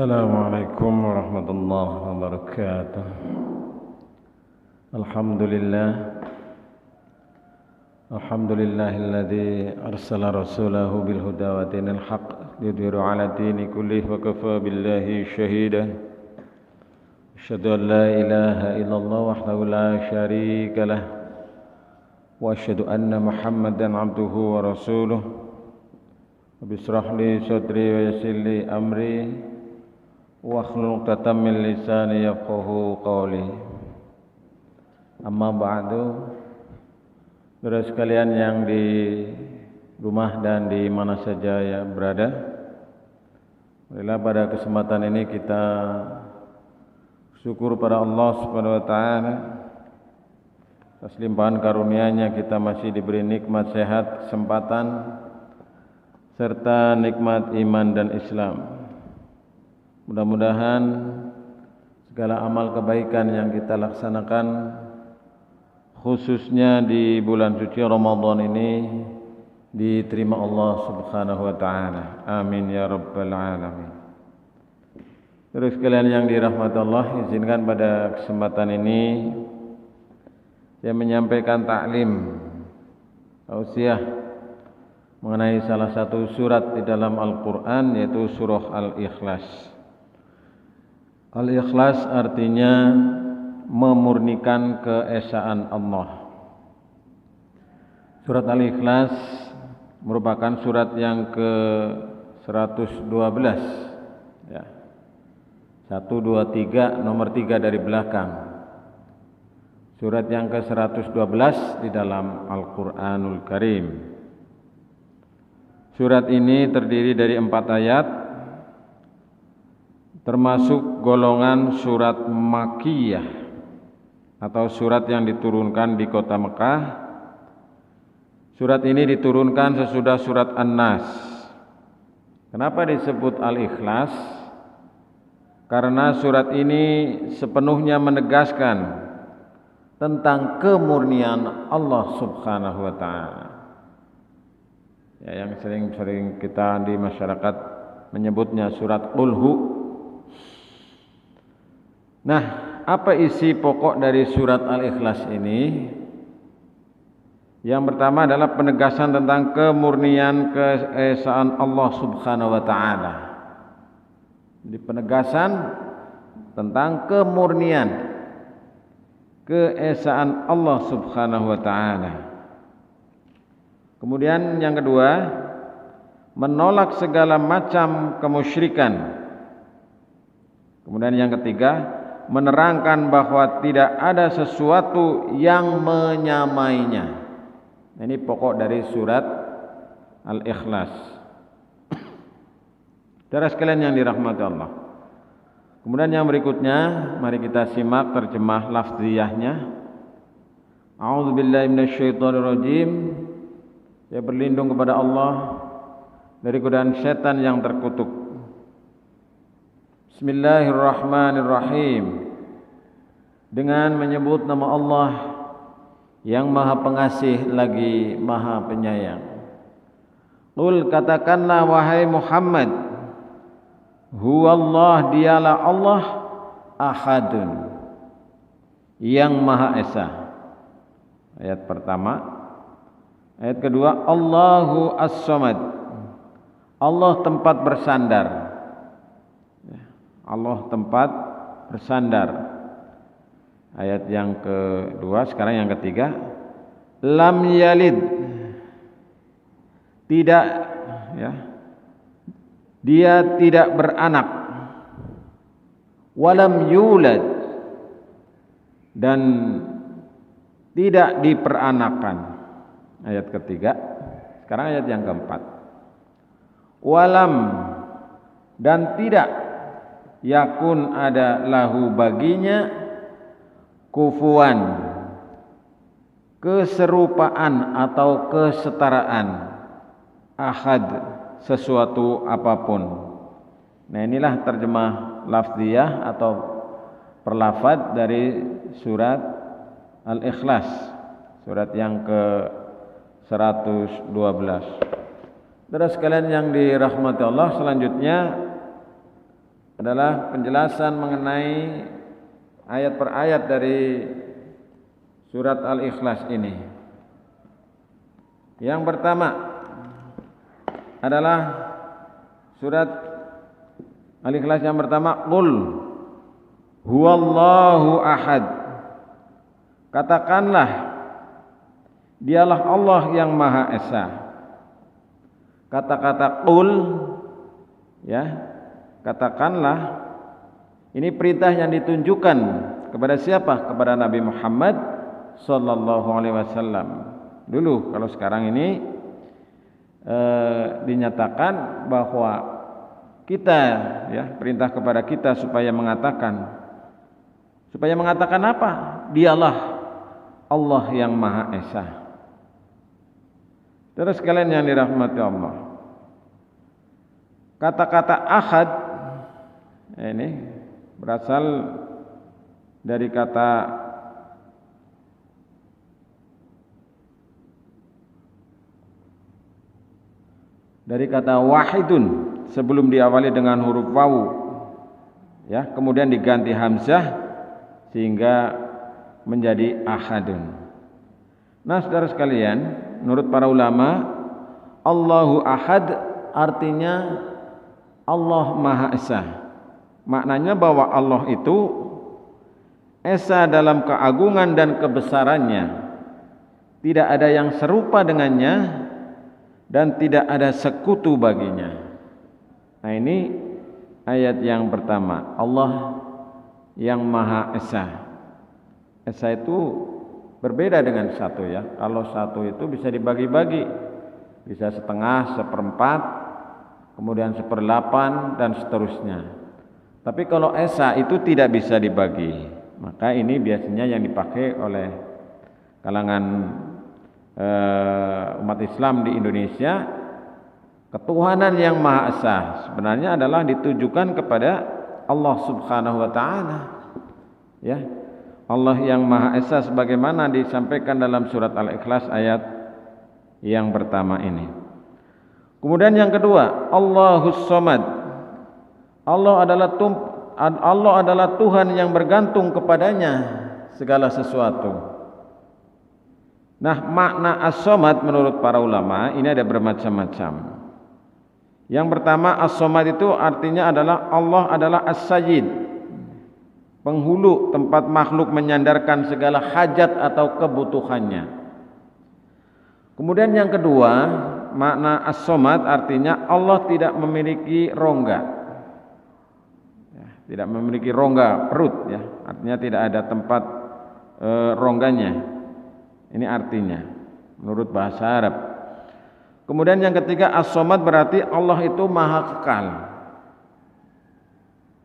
Assalamualaikum warahmatullahi wabarakatuh. Alhamdulillahilladzi arsala rasulahu bil huda wa dinil haqq liyudhhirahu 'ala dini kullihi wa kafaa billahi shahida. Asyhadu an la ilaha illallah wahdahu la syarika lah wa asyhadu anna Muhammadan 'abduhu wa rasuluh. Rabbi shrah li sadri wa yassir li amri wahlul 'uqdatam min lisani yafqahu qawli. Amma ba'du. Saudara sekalian yang di rumah dan di mana saja ya berada, marilah pada kesempatan ini kita syukur pada Allah Subhanahu wa taala atas limpahan karunia-Nya kita masih diberi nikmat sehat, kesempatan serta nikmat iman dan Islam. Mudah-mudahan segala amal kebaikan yang kita laksanakan khususnya di bulan suci Ramadan ini diterima Allah Subhanahu wa taala. Amin ya rabbal alamin. Terus sekalian yang dirahmati Allah, izinkan pada kesempatan ini saya menyampaikan taklim tausiah mengenai salah satu surat di dalam Al-Qur'an, yaitu surah Al-Ikhlas. Al-Ikhlas artinya memurnikan keesaan Allah. Surat Al-Ikhlas merupakan surat yang ke-112 ya. 1, 2, 3, nomor 3 dari belakang. Surat yang ke-112 di dalam Al-Qur'anul Karim. Surat ini terdiri dari 4 ayat, termasuk golongan surat Makkiyah atau surat yang diturunkan di kota Mekah. Surat ini diturunkan sesudah surat An-Nas. Kenapa disebut Al-Ikhlas? Karena surat ini sepenuhnya menegaskan tentang kemurnian Allah Subhanahu wa taala. Ya, yang sering kita di masyarakat menyebutnya surat Qul-Hu. Nah, apa isi pokok dari surat Al-Ikhlas ini? Yang pertama adalah penegasan tentang kemurnian keesaan Allah Subhanahu wa taala. Jadi penegasan tentang kemurnian keesaan Allah Subhanahu wa taala. Kemudian yang kedua, menolak segala macam kemusyrikan. Kemudian yang ketiga, menerangkan bahwa tidak ada sesuatu yang menyamainya. Ini pokok dari surat Al-Ikhlas. Saudara sekalian yang dirahmati Allah. Kemudian yang berikutnya, mari kita simak terjemah lafziyahnya. A'udzubillahi minasyaitonirrajim. Saya berlindung kepada Allah dari godaan setan yang terkutuk. Bismillahirrahmanirrahim. Dengan menyebut nama Allah yang Maha Pengasih lagi Maha Penyayang. Qul, katakanlah wahai Muhammad, huwallah, dialah Allah, ahadun, yang Maha Esa. Ayat pertama. Ayat kedua, Allahu as-Samad, Allah tempat bersandar. Allah tempat bersandar. Ayat yang kedua, sekarang yang ketiga, lam yalid, tidak ya, dia tidak beranak, walam yulad, dan tidak diperanakan. Ayat ketiga. Sekarang ayat yang keempat, walam, dan tidak yakun ada lahu baginya kufuan, keserupaan atau kesetaraan, ahad, sesuatu apapun. Nah, inilah terjemah lafziyah atau perlafaz dari surat Al-Ikhlas, surat yang ke-112. Saudara sekalian yang dirahmati Allah, selanjutnya adalah penjelasan mengenai ayat per ayat dari surat Al-Ikhlas ini. Yang pertama adalah surat Al-Ikhlas yang pertama, Qul huwallahu ahad. Katakanlah, dialah Allah yang Maha Esa. Kata-kata qul, ya, katakanlah, ini perintah yang ditunjukkan kepada siapa? Kepada Nabi Muhammad sallallahu alaihi wasallam. Dulu, kalau sekarang ini dinyatakan bahwa kita, ya, perintah kepada kita supaya mengatakan apa? Dialah Allah yang Maha Esa. Terus sekalian yang dirahmati Allah, kata-kata ahad ini berasal dari kata wahidun, sebelum diawali dengan huruf wawu, ya, kemudian diganti hamzah sehingga menjadi ahadun. Nah, saudara sekalian, menurut para ulama, Allahu ahad artinya Allah Maha Esa. Maknanya bahwa Allah itu esa dalam keagungan dan kebesarannya. Tidak ada yang serupa dengannya dan tidak ada sekutu baginya. Nah, ini ayat yang pertama, Allah yang Maha Esa. Esa itu berbeda dengan satu, ya. Kalau satu itu bisa dibagi-bagi, bisa setengah, seperempat, kemudian seperdelapan dan seterusnya. Tapi kalau esa itu tidak bisa dibagi. Maka ini biasanya yang dipakai oleh kalangan umat Islam di Indonesia. Ketuhanan yang Maha Esa sebenarnya adalah ditujukan kepada Allah Subhanahu wa taala, ya. Allah yang Maha Esa sebagaimana disampaikan dalam surat Al-Ikhlas ayat yang pertama ini. Kemudian yang kedua, Allahus Somad. Allah adalah Tuhan yang bergantung kepadanya segala sesuatu. Nah, makna as-somad menurut para ulama ini ada bermacam-macam. Yang pertama, as-somad itu artinya adalah Allah adalah as-sayyid, penghulu, tempat makhluk menyandarkan segala hajat atau kebutuhannya. Kemudian yang kedua, makna as-somad artinya Allah tidak memiliki rongga, ya, tidak memiliki rongga perut, ya, artinya tidak ada tempat rongganya. Ini artinya menurut bahasa Arab. Kemudian yang ketiga, as-somad berarti Allah itu maha kekal.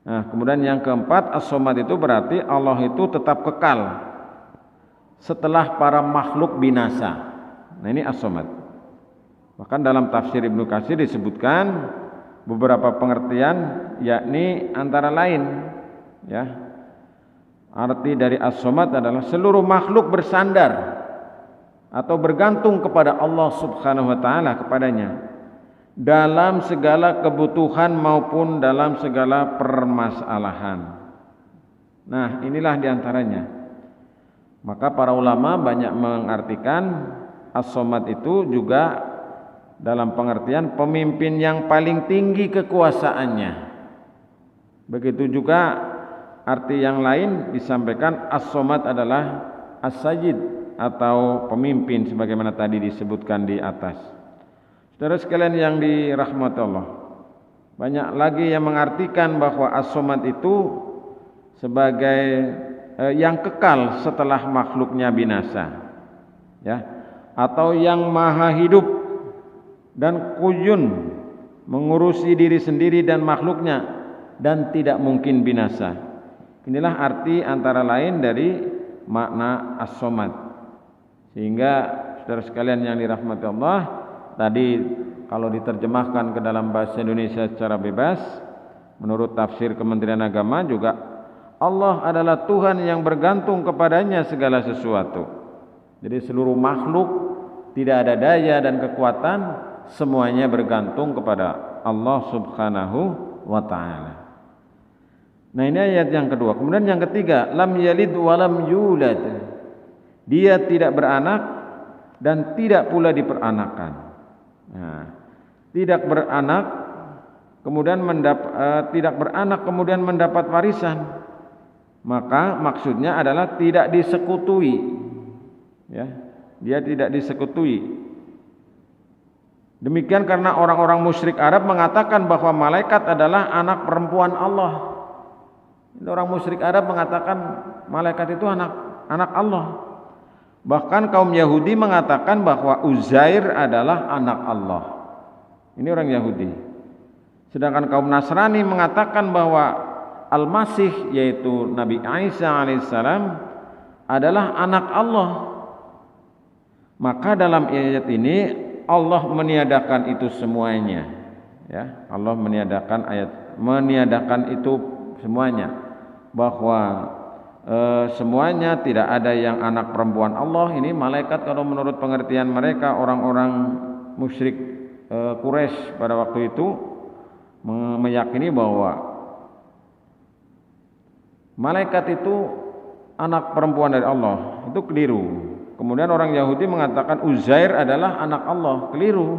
Nah, kemudian yang keempat, as-somad itu berarti Allah itu tetap kekal setelah para makhluk binasa. Nah, ini as-somad. Bahkan dalam tafsir Ibnu Katsir disebutkan beberapa pengertian, yakni antara lain, ya, arti dari as-somad adalah seluruh makhluk bersandar atau bergantung kepada Allah Subhanahu wa taala, kepadanya dalam segala kebutuhan maupun dalam segala permasalahan. Nah, inilah diantaranya. Maka para ulama banyak mengartikan as-somad itu juga dalam pengertian pemimpin yang paling tinggi kekuasaannya. Begitu juga arti yang lain disampaikan as-somad adalah as-sayyid atau pemimpin sebagaimana tadi disebutkan di atas. Saudara sekalian yang dirahmati Allah, banyak lagi yang mengartikan bahwa as-somad itu sebagai yang kekal setelah makhluknya binasa, ya, atau yang maha hidup dan kuyun mengurusi diri sendiri dan makhluknya dan tidak mungkin binasa. Inilah arti antara lain dari makna as-somad. Sehingga saudara sekalian yang dirahmati Allah, tadi kalau diterjemahkan ke dalam bahasa Indonesia secara bebas, menurut tafsir Kementerian Agama juga, Allah adalah Tuhan yang bergantung kepadanya segala sesuatu. Jadi seluruh makhluk, tidak ada daya dan kekuatan, semuanya bergantung kepada Allah Subhanahu wa ta'ala. Nah, ini ayat yang kedua. Kemudian yang ketiga, lam yalid wa lam yulad. Dia tidak beranak dan tidak pula diperanakan. Nah, tidak beranak kemudian tidak beranak kemudian mendapat warisan. Maka maksudnya adalah tidak disekutui. Ya, dia tidak disekutui. Demikian karena orang-orang musyrik Arab mengatakan bahwa malaikat adalah anak perempuan Allah. Orang musyrik Arab mengatakan malaikat itu anak Allah. Bahkan kaum Yahudi mengatakan bahwa Uzair adalah anak Allah. Ini orang Yahudi. Sedangkan kaum Nasrani mengatakan bahwa Al-Masih yaitu Nabi Isa alaihissalam adalah anak Allah. Maka dalam ayat ini Allah meniadakan itu semuanya. Ya, Allah meniadakan itu semuanya. Bahwa semuanya tidak ada yang anak perempuan Allah. Ini malaikat kalau menurut pengertian mereka orang-orang musyrik Quraisy pada waktu itu meyakini bahwa malaikat itu anak perempuan dari Allah. Itu keliru. Kemudian orang Yahudi mengatakan Uzair adalah anak Allah. Keliru.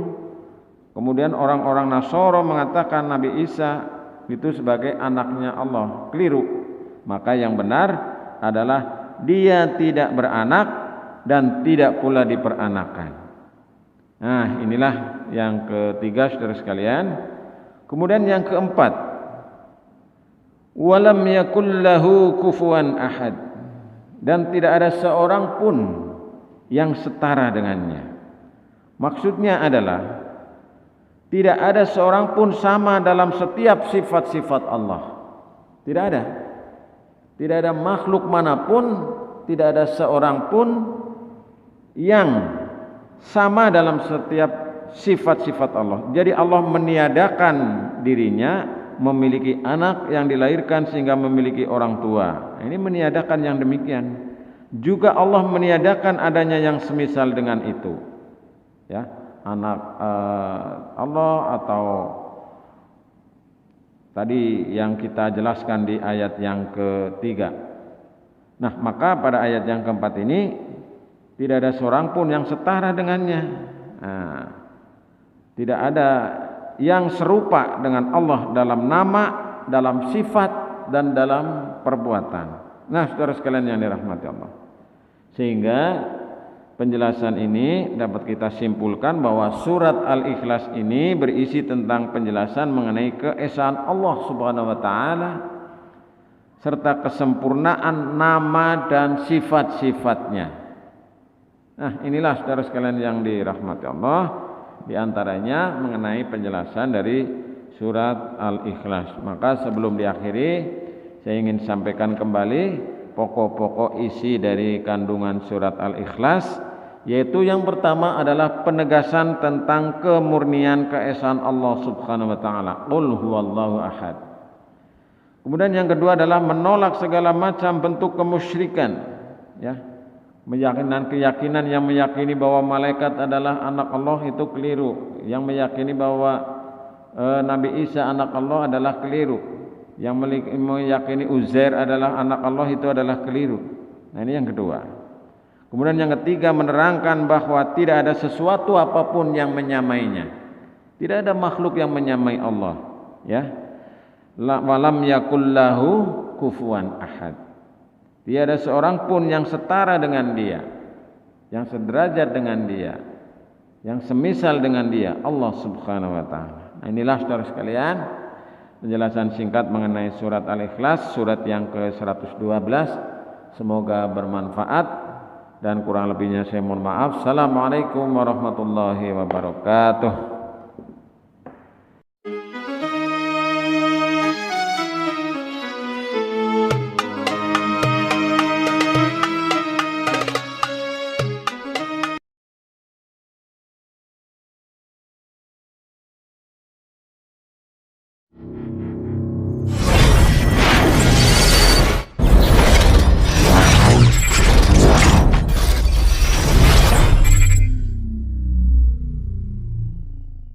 Kemudian orang-orang Nasoro mengatakan Nabi Isa itu sebagai anaknya Allah. Keliru. Maka yang benar adalah dia tidak beranak dan tidak pula diperanakan. Nah, inilah yang ketiga saudara sekalian. Kemudian yang keempat, walam yakul lahu kufuwan ahad, dan tidak ada seorang pun yang setara dengannya. Maksudnya adalah tidak ada seorang pun sama dalam setiap sifat-sifat Allah. Tidak ada. Tidak ada makhluk manapun, tidak ada seorang pun yang sama dalam setiap sifat-sifat Allah. Jadi Allah meniadakan dirinya memiliki anak yang dilahirkan sehingga memiliki orang tua. Ini meniadakan yang demikian. Juga Allah meniadakan adanya yang semisal dengan itu. Ya, anak Allah atau tadi yang kita jelaskan di ayat yang ketiga. Nah, maka pada ayat yang keempat ini tidak ada seorang pun yang setara dengannya. Nah, tidak ada yang serupa dengan Allah dalam nama, dalam sifat, dan dalam perbuatan. Nah, saudara sekalian yang dirahmati Allah. Sehingga penjelasan ini dapat kita simpulkan bahwa surat Al-Ikhlas ini berisi tentang penjelasan mengenai keesaan Allah Subhanahu wa taala serta kesempurnaan nama dan sifat-sifatnya. Nah, inilah saudara sekalian yang dirahmati Allah, di antaranya mengenai penjelasan dari surat Al-Ikhlas. Maka sebelum diakhiri, saya ingin sampaikan kembali pokok-pokok isi dari kandungan surat Al-Ikhlas, yaitu yang pertama adalah penegasan tentang kemurnian keesaan Allah Subhanahu wa taala. Qul huwallahu ahad. Kemudian yang kedua adalah menolak segala macam bentuk kemusyrikan, ya. Keyakinan yang meyakini bahwa malaikat adalah anak Allah itu keliru. Yang meyakini bahwa Nabi Isa anak Allah adalah keliru. Yang meyakini Uzair adalah anak Allah itu adalah keliru. Nah, ini yang kedua. Kemudian yang ketiga menerangkan bahwa tidak ada sesuatu apapun yang menyamainya. Tidak ada makhluk yang menyamai Allah, ya. Walam yakul lahu kufuwan ahad. Tiada seorang pun yang setara dengan dia, yang sederajat dengan dia, yang semisal dengan dia, Allah Subhanahu wa taala. Nah, inilah saudara sekalian penjelasan singkat mengenai surat Al-Ikhlas, surat yang ke-112. Semoga bermanfaat. Dan kurang lebihnya saya mohon maaf. Assalamualaikum warahmatullahi wabarakatuh.